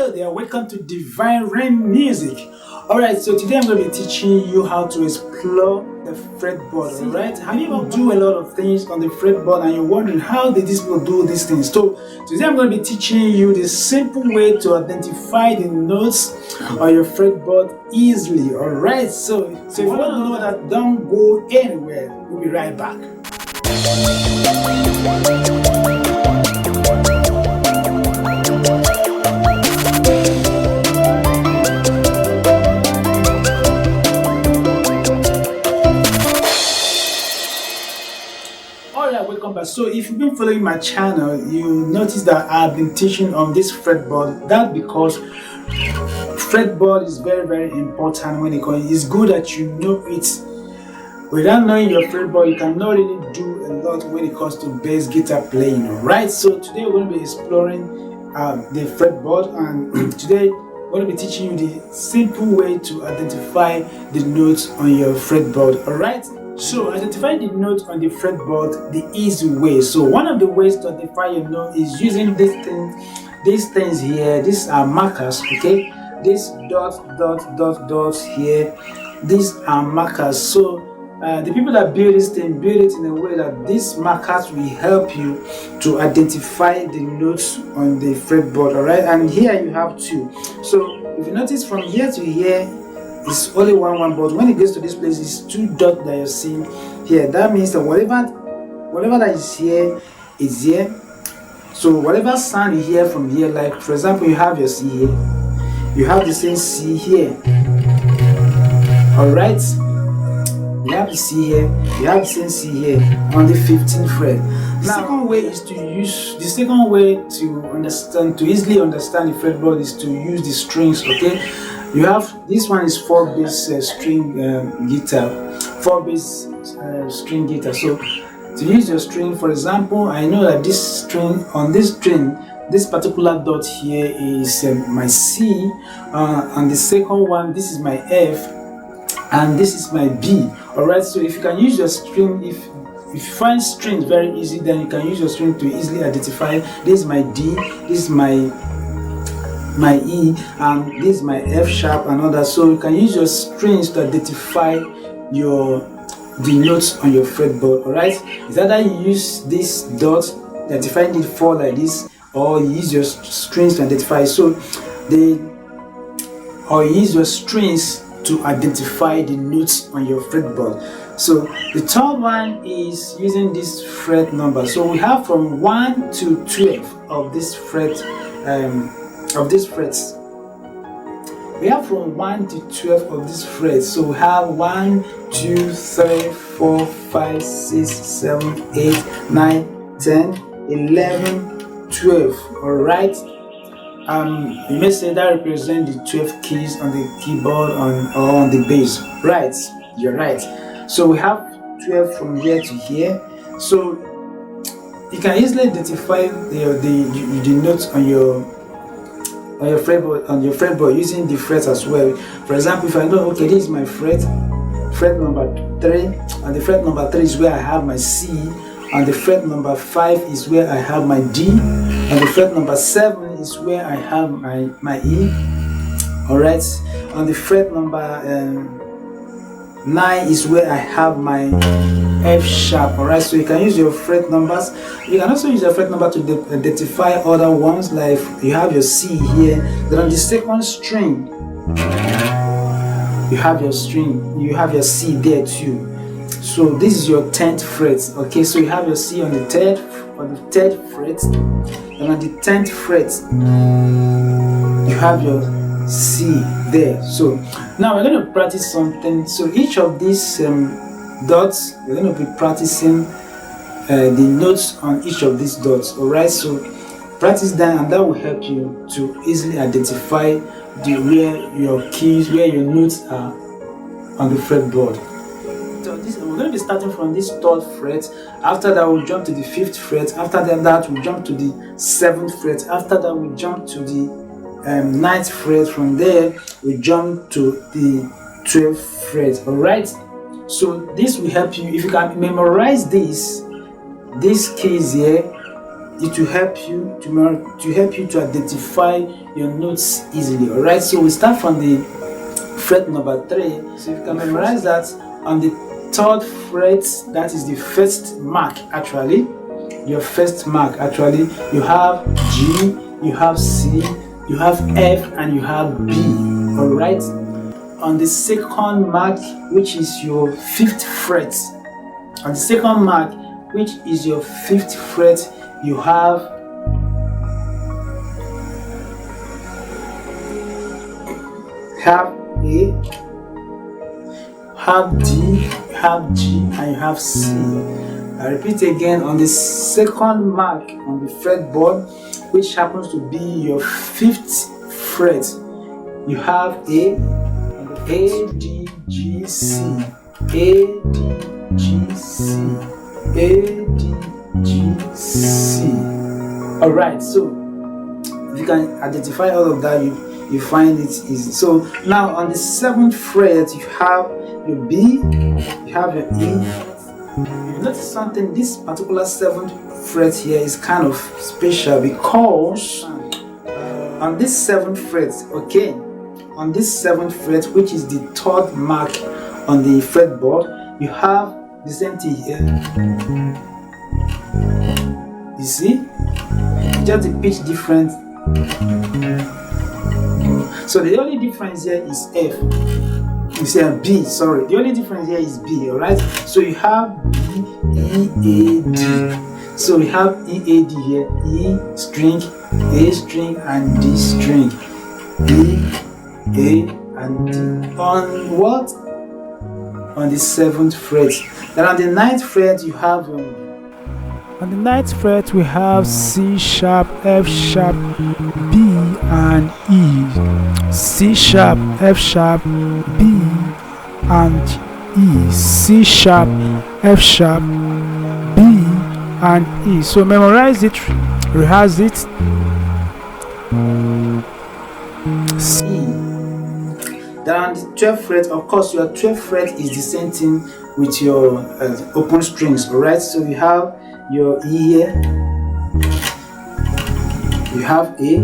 Hello there, welcome to Divine Rain Music. Alright, so today I'm going to be teaching you how to explore the fretboard. Alright, have you ever do a lot of things on the fretboard and you're wondering how did these people do these things? So today I'm going to be teaching you the simple way to identify the notes on your fretboard easily. Alright, so if you want to know that, don't go anywhere. We'll be right back. Alright, welcome back. So if you've been following my channel, you notice that I've been teaching on this fretboard. That's because fretboard is very important when it comes. It's good that you know it. Without knowing your fretboard, you cannot really do a lot when it comes to bass guitar playing. Alright, so today we're going to be exploring the fretboard, and today we're going to be teaching you the simple way to identify the notes on your fretboard. Alright, so identify the note on the fretboard the easy way. So one of the ways to identify your note is using these things here. These are markers, okay? These dots here, these are markers. So the people that build this thing build it in a way that these markers will help you to identify the notes on the fretboard. Alright, and here you have two. So if you notice, from here to here it's only one, but when it gets to this place it's two dots that you're seeing here. That means that whatever that is here is here. So whatever sound you hear from here, like for example, you have your C here, you have the same C here. Alright, you have the C here, you have the same C here on the 15th fret. The second way to understand, to easily understand the fretboard, is to use the strings. Okay, you have this one is 4-bass string guitar, 4-bass string guitar. So to use your string, for example, I know that this string, on this string, this particular dot here is my C, and the second one, this is my F, and this is my B. Alright, so if you can use your string, if you find strings very easy, then you can use your string to easily identify this is my D, this is my E, and this is my F sharp and all that. So you can use your strings to identify the notes on your fretboard. Alright, it's either you use this dot, identifying it for like this, or you use your strings to identify. Or you use your strings to identify the notes on your fretboard. So the third one is using this fret number. So we have from 1 to 12 of this fret, of these frets. We have from 1 to 12 of these frets. So we have 1, 2, 3, 4, 5, 6, 7, 8, 9, 10, 11, 12. Alright. You may say that represents the 12 keys on the keyboard or on the bass. Right, you're right. So we have 12 from here to here. So you can easily identify the notes on your fretboard using the frets as well. For example, if I know, okay, this is my fret number 3, and the fret number 3 is where I have my C, and the fret number 5 is where I have my D, and the fret number 7 is where I have my E. Alright, on the fret number 9 is where I have my F sharp. Alright, so you can use your fret numbers. You can also use your fret number to identify other ones, like you have your C here. Then on the second string you have your C there too. So this is your 10th fret. Okay, so you have your C on the third fret, and on the 10th fret you have your C there. So now we're going to practice something. So each of these dots, we're going to be practicing the notes on each of these dots. Alright, so practice that, and that will help you to easily identify where your keys, where your notes are on the fretboard. So we're going to be starting from this 3rd fret. After that we'll jump to the 5th fret. After that we'll jump to the 7th fret. After that we'll jump to the 9th fret. From there we jump to the 12th fret. Alright, so this will help you. If you can memorize these keys here, it will help you to identify your notes easily. All right, so we start from the fret number 3. So you can memorize that on the 3rd fret, that is the first mark. Actually, your first mark, actually, you have G, you have C, you have F, and you have B. All right, on the 2nd mark, which is your 5th fret, on the 2nd mark, which is your 5th fret, you have A, have D, have G, and you have C. I repeat again, on the 2nd mark on the fretboard, which happens to be your 5th fret, you have A, D, G, C, A, D, G, C, A, D, G, C. Alright, so if you can identify all of that, you find it easy. So now on the 7th fret, you have your B, you have your E. You notice something, this particular 7th fret here is kind of special because on this 7th fret, okay, on this 7th fret, which is the 3rd mark on the fretboard, you have the same thing here. You see, just the pitch difference. So the only difference here is F. You see B, sorry. The only difference here is B, alright? So you have B, E, A, D. So we have E, A, D here. E string, A string, and D string. E, A, and D. On what? On the 7th fret. Then on the 9th fret, you have on the 9th fret we have C sharp, F sharp, B, and E. C sharp, F sharp, B, and E. C sharp, F sharp, B, and E. So memorize it, rehearse it. C. Then on the 12th fret, of course, your 12th fret is the same thing with your open strings, alright? So you have your E here, you have A,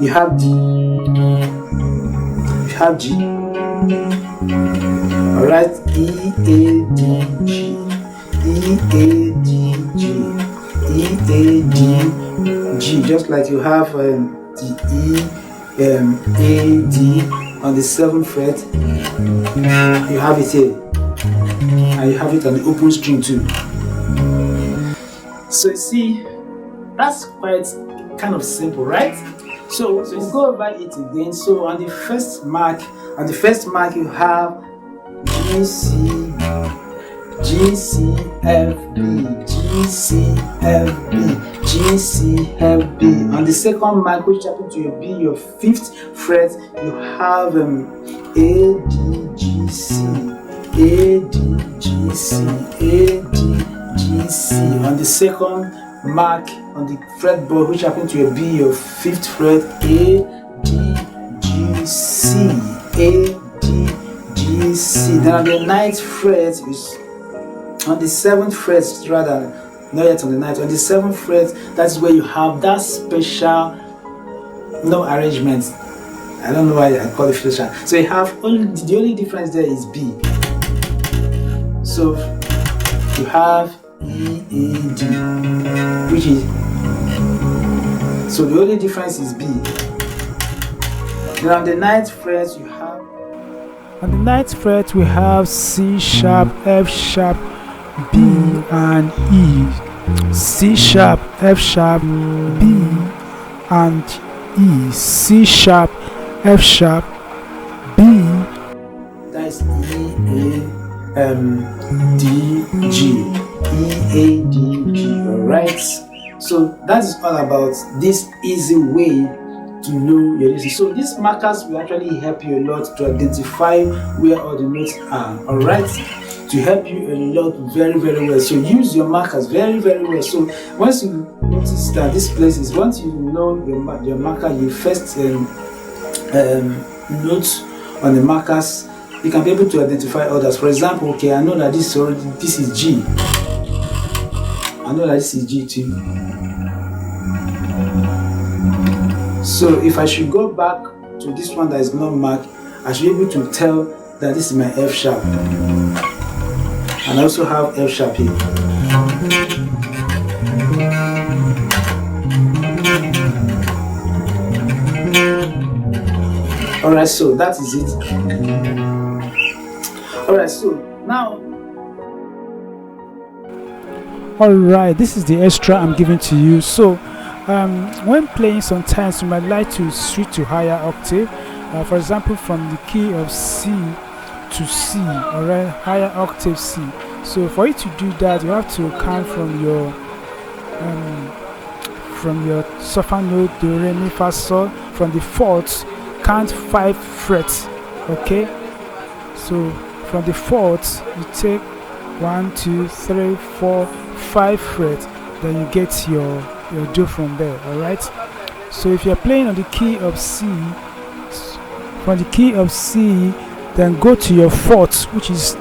you have D, you have G, alright? E, A, D, G, E, A, D, G, E, A, D, G, just like you have the E, A, D on the 7th fret, you have it here. And you have it on the open string too. So you see, that's quite kind of simple, right? So we'll go over it again. So on the first mark, you have G, C, G, C, F, B, G, C, F, B, G, C, F, B. On the 2nd mark, which happens to be your 5th fret, you have A, D, G, C, A, D, G, C, A, D, G, C. On the 2nd mark on the fretboard, which happens to be your 5th fret, A, D, G, C, A, D, G, C. Then on the 9th fret is on the 7th fret, rather, not yet on the 9th, on the 7th fret, that's where you have that special arrangement. I don't know why I call it special. So you have the only difference there is B. So you have E, A, D, which is, so the only difference is B. Then on the 9th fret, you have, on the 9th fret we have C sharp, F sharp, B, and E. C sharp, F sharp, B, and E. C sharp, F sharp, B. That's E, A, D, G. E, A, D, G. Alright. So that is all about this easy way to know your notes. So these markers will actually help you a lot to identify where all the notes are. Alright. To help you a lot, very well. So use your markers very well. So once you notice that this place is, once you know your marker, you first note on the markers, you can be able to identify others. For example, okay, I know that this is G. I know that this is G2. So if I should go back to this one that is not marked, I should be able to tell that this is my F sharp. And I also have F sharp here. Alright, so that is it. Alright, so now. Alright, this is the extra I'm giving to you. So when playing, sometimes you might like to switch to higher octave, for example from the key of C to C, alright, higher octave C. So for you to do that, you have to count from your soprano, do, re, mi, fa, sol. From the fourth, count 5 frets. Okay, so from the fourth you take 1, 2, 3, 4, 5 frets, then you get your do from there. Alright, so if you're playing on the key of C, from the key of C, then go to your fourth, which is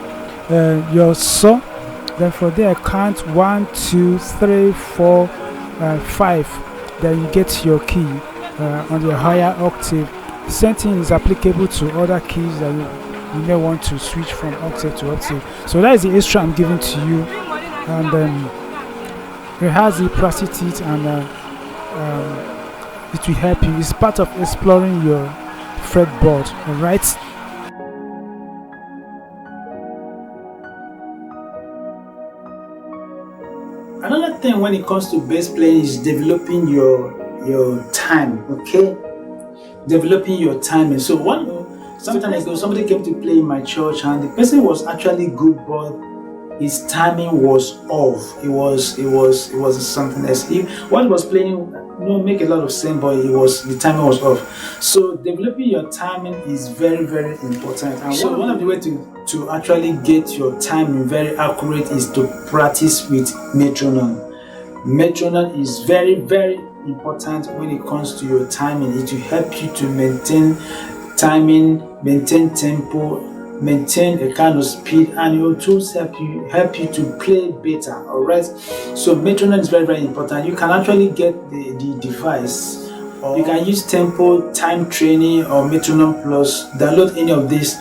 your so. Then for there count 1, 2, 3, 4, 5, then you get your key on your higher octave. The same thing is applicable to other keys that you may want to switch from octave to octave. So that is the extra I'm giving to you, and rehearse it, practice it, and it will help you. It's part of exploring your fretboard. Alright. Another thing when it comes to bass playing is developing your time. Okay, developing your timing. So some time ago, somebody came to play in my church, and the person was actually good, but his timing was off. It was something else. What he was playing make a lot of sense, but the timing was off. So developing your timing is very, very important. And so one of the ways to actually get your timing very accurate is to practice with metronome. Metronome is very, very important when it comes to your timing. It will help you to maintain timing, maintain tempo, maintain a kind of speed, and it will also help you to play better. Alright, so metronome is very, very important. You can actually get the device, or you can use Tempo, Time Training, or Metronome Plus. Download any of these,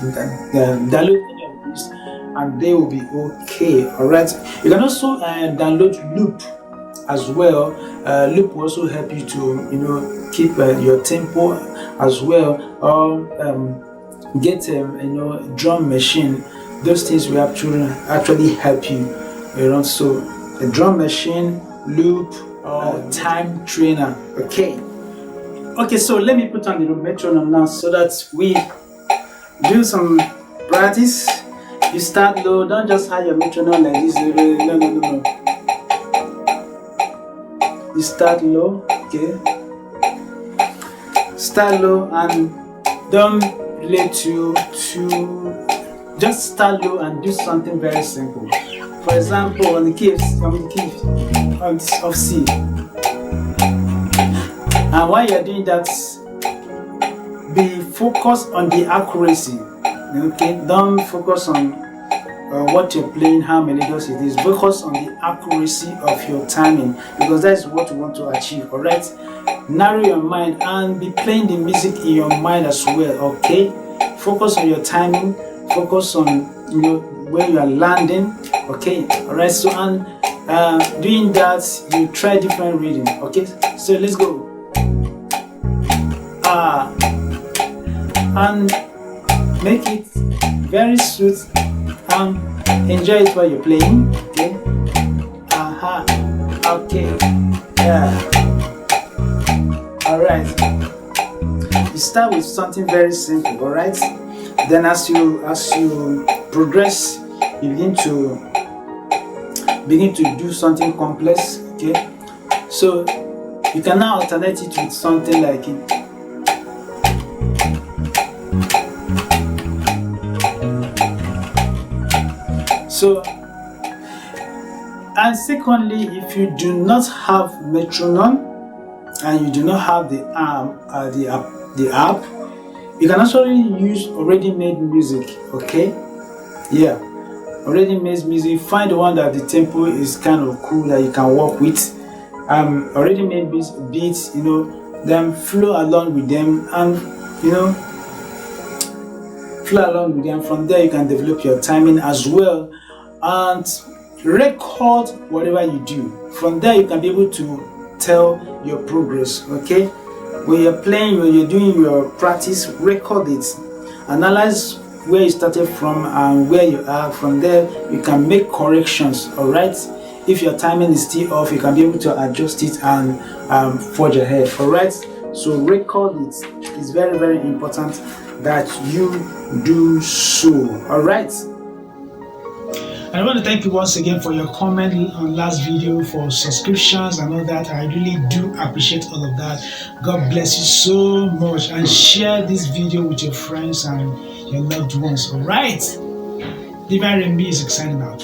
and they will be okay. Alright, you can also download Loop as well. Loop will also help you to keep your tempo as well, or get drum machine. Those things will actually help you. So a drum machine, Loop, Time Trainer. Okay, so let me put on the metronome now so that we do some practice. You start low, don't just have your metronome like this. No. You start low, okay? Start low and don't relate to just start low and do something very simple. For example, on the key of C. And while you're doing that, be focused on the accuracy. Okay, don't focus on what you're playing, how melodious it is. Focus on the accuracy of your timing, because that's what you want to achieve. Alright, narrow your mind and be playing the music in your mind as well. Okay, focus on your timing, focus on where you are landing. Okay, alright, so and doing that, you try different rhythm. Okay, so let's go. And make it very smooth and enjoy it while you're playing. Okay, okay, yeah. Alright, you start with something very simple. Alright, then as you progress, you begin to do something complex. Okay, so you can now alternate it with something like it. So, and secondly, if you do not have metronome and you do not have the app, you can actually use already made music. Okay, yeah, already made music, find the one that the tempo is kind of cool that you can work with. Already made beats, you know, then flow along with them, and you know, flow along with them. From there you can develop your timing as well, and record whatever you do. From there you can be able to tell your progress. Okay, when you're playing, when you're doing your practice, record it, analyze where you started from and where you are. From there you can make corrections. All right, if your timing is still off, you can be able to adjust it and forge ahead. All right, so record it. It's very, very important that you do so. All right, and I want to thank you once again for your comment on last video, for subscriptions and all that. I really do appreciate all of that. God bless you so much, and share this video with your friends and your loved ones. All right, Divine Music signing out.